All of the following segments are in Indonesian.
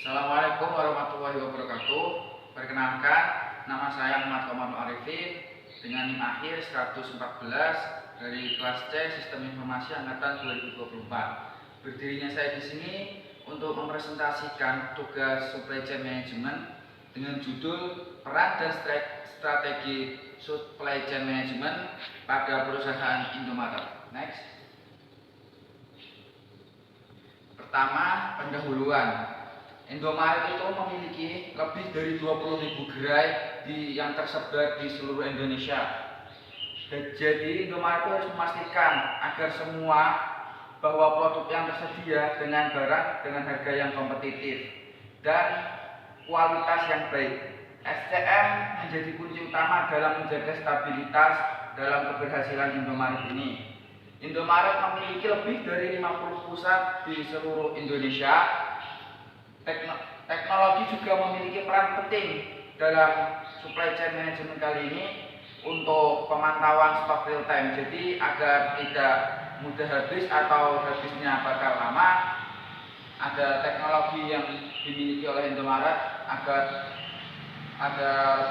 Assalamualaikum warahmatullahi wabarakatuh. Perkenalkan, nama saya Muhammad Komarul Arifin dengan NIM akhir 114 dari kelas C Sistem Informasi Angkatan 2024. Berdirinya saya di sini untuk mempresentasikan tugas Supply Chain Management dengan judul Peran dan Strategi Supply Chain Management pada perusahaan Indomaret. Next. Pertama, pendahuluan. Indomaret itu memiliki lebih dari 20.000 gerai yang tersebar di seluruh Indonesia. Jadi Indomaret itu harus memastikan agar semua bahwa produk yang tersedia dengan barang dengan harga yang kompetitif dan kualitas yang baik. SCM menjadi kunci utama dalam menjaga stabilitas dalam keberhasilan Indomaret ini. Indomaret memiliki lebih dari 50 pusat di seluruh Indonesia. Teknologi juga memiliki peran penting dalam supply chain management kali ini untuk pemantauan stok real time. Jadi agar tidak mudah habis atau habisnya bakal lama, ada teknologi yang dimiliki oleh Indomaret agar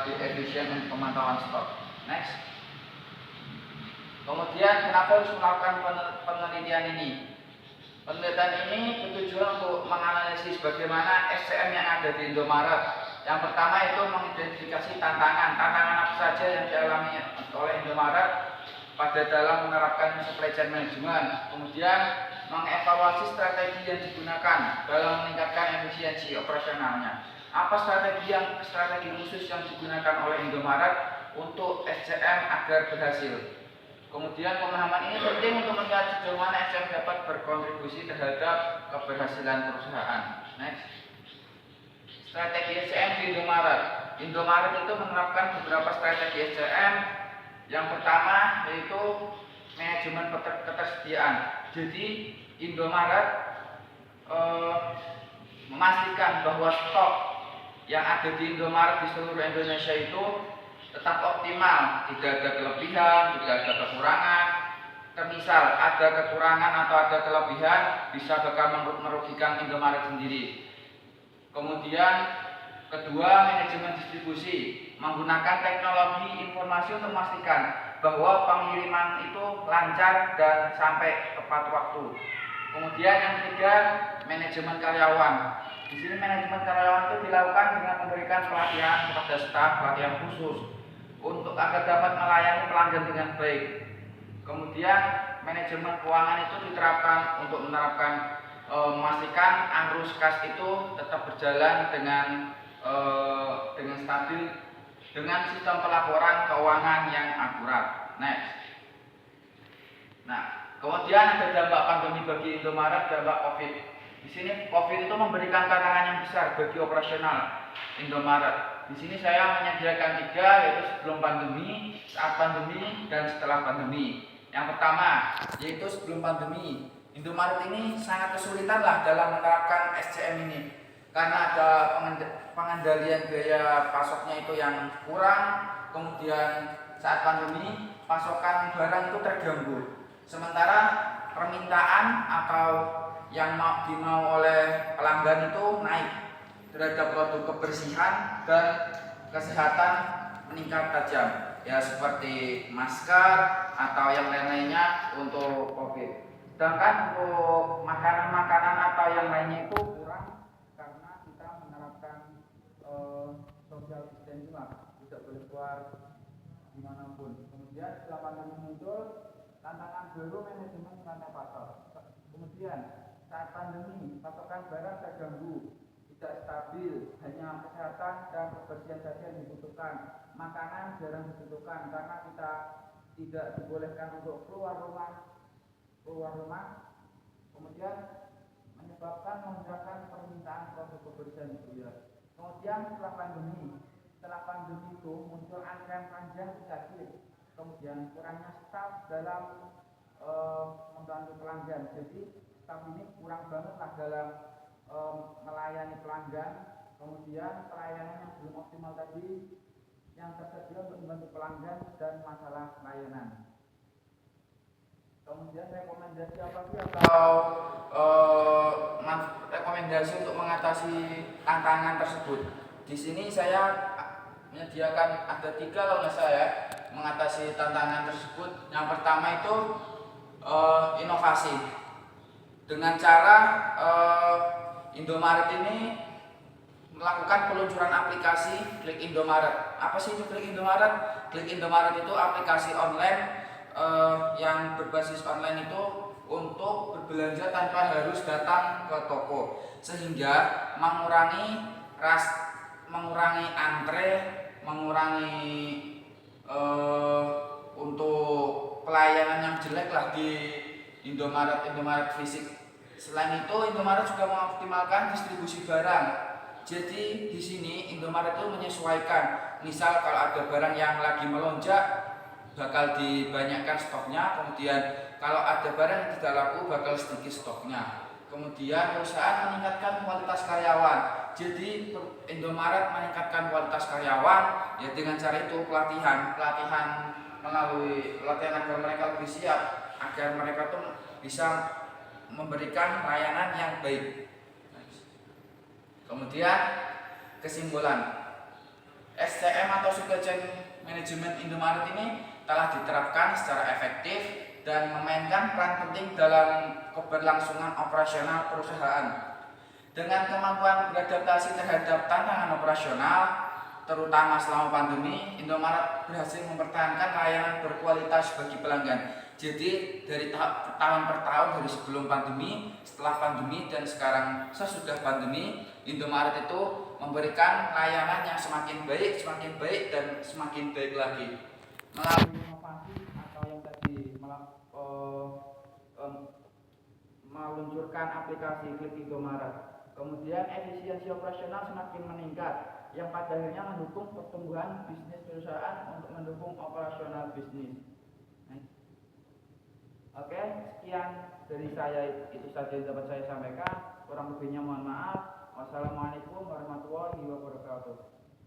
lebih efisien untuk pemantauan stok. Next. Kemudian kenapa harus melakukan penelitian ini? Penelitian ini bertujuan untuk menganalisis bagaimana SCM yang ada di Indomaret. Yang pertama itu mengidentifikasi tantangan apa saja yang dialami oleh Indomaret pada dalam menerapkan supply chain management. Kemudian mengevaluasi strategi yang digunakan dalam meningkatkan efisiensi operasionalnya. Apa strategi khusus yang digunakan oleh Indomaret untuk SCM agar berhasil? Kemudian pemahaman ini penting untuk melihat sejauh mana SCM dapat berkontribusi terhadap keberhasilan perusahaan. Next. Strategi SCM di Indomaret. Indomaret itu menerapkan beberapa strategi SCM. Yang pertama yaitu manajemen ketersediaan. Jadi Indomaret memastikan bahwa stok yang ada di Indomaret di seluruh Indonesia itu tetap optimal, tidak ada kelebihan, tidak ada kekurangan. Misal ada kekurangan atau ada kelebihan bisa bakal merugikan Indomaret sendiri. Kemudian kedua, manajemen distribusi, menggunakan teknologi informasi untuk memastikan bahwa pengiriman itu lancar dan sampai tepat waktu. Kemudian yang ketiga, manajemen karyawan. Di sini manajemen karyawan itu dilakukan dengan memberikan pelatihan kepada staf, pelatihan khusus untuk agar dapat melayani pelanggan dengan baik. Kemudian manajemen keuangan itu diterapkan untuk memastikan arus kas itu tetap berjalan dengan stabil dengan sistem pelaporan keuangan yang akurat. Next. Nah, kemudian ada dampak pandemi bagi Indomaret, dampak COVID. Di sini COVID itu memberikan tantangan yang besar bagi operasional Indomaret. Di sini saya menyediakan 3, yaitu sebelum pandemi, saat pandemi, dan setelah pandemi. Yang pertama, yaitu sebelum pandemi. Indomaret ini sangat kesulitan dalam menerapkan SCM ini karena ada pengendalian biaya pasoknya itu yang kurang. Kemudian saat pandemi pasokan barang itu terganggu. Sementara permintaan atau yang dimau oleh pelanggan itu naik terhadap produk kebersihan dan kesehatan meningkat tajam, ya seperti masker atau yang lain-lainnya untuk COVID. Sedangkan untuk makanan-makanan atau yang lainnya itu kurang karena kita menerapkan social distancing tidak boleh keluar dimanapun. Kemudian setelah pandemi muncul tantangan baru manajemen rantai pasok. Kemudian saat pandemi pasokan barang terganggu, tidak stabil, hanya kesehatan dan kebersihan saja yang dibutuhkan. Makanan jarang dibutuhkan karena kita tidak dibolehkan untuk keluar rumah. Kemudian menyebabkan lonjakan permintaan produk kebersihan itu ya. Kemudian setelah pandemi itu muncul antrian panjang di kasir. Kemudian kurangnya staf dalam membantu pelanggan. Jadi staf ini kurang banget dalam melayani pelanggan. Kemudian pelayanan yang belum optimal tadi yang tersedia untuk membantu pelanggan dan masalah layanan. Kemudian rekomendasi apa sih atau rekomendasi untuk mengatasi tantangan tersebut. Di sini saya menyediakan ada 3 kalau nggak salah ya, mengatasi tantangan tersebut. Yang pertama itu inovasi. Dengan cara Indomaret ini melakukan peluncuran aplikasi Klik Indomaret. Apa sih itu Klik Indomaret? Klik Indomaret itu aplikasi online yang berbasis online itu untuk berbelanja tanpa harus datang ke toko, sehingga mengurangi antre, mengurangi untuk pelayanan yang jelek lah di Indomaret fisik. Selain itu, Indomaret juga mengoptimalkan distribusi barang. Jadi di sini Indomaret itu menyesuaikan. Misal kalau ada barang yang lagi melonjak, bakal dibanyakkan stoknya. Kemudian kalau ada barang yang tidak laku, bakal sedikit stoknya. Kemudian perusahaan meningkatkan kualitas karyawan. Jadi Indomaret meningkatkan kualitas karyawan ya dengan cara itu pelatihan melalui pelatihan agar mereka lebih siap, agar mereka tuh bisa memberikan layanan yang baik. Kemudian kesimpulan, SCM atau Supply Chain Management Indomaret ini telah diterapkan secara efektif dan memainkan peran penting dalam keberlangsungan operasional perusahaan. Dengan kemampuan beradaptasi terhadap tantangan operasional, terutama selama pandemi, Indomaret berhasil mempertahankan layanan berkualitas bagi pelanggan. Jadi dari tahun per tahun, dari sebelum pandemi, setelah pandemi, dan sekarang sesudah pandemi, Indomaret itu memberikan layanan yang semakin baik, dan semakin baik lagi. Melalui inovasi atau yang tadi meluncurkan aplikasi Klik Indomaret. Kemudian efisiensi operasional semakin meningkat, yang pada akhirnya mendukung pertumbuhan bisnis perusahaan untuk mendukung operasional bisnis. Oke, sekian dari saya, itu saja yang dapat saya sampaikan. Kurang lebihnya mohon maaf. Wassalamualaikum warahmatullahi wabarakatuh.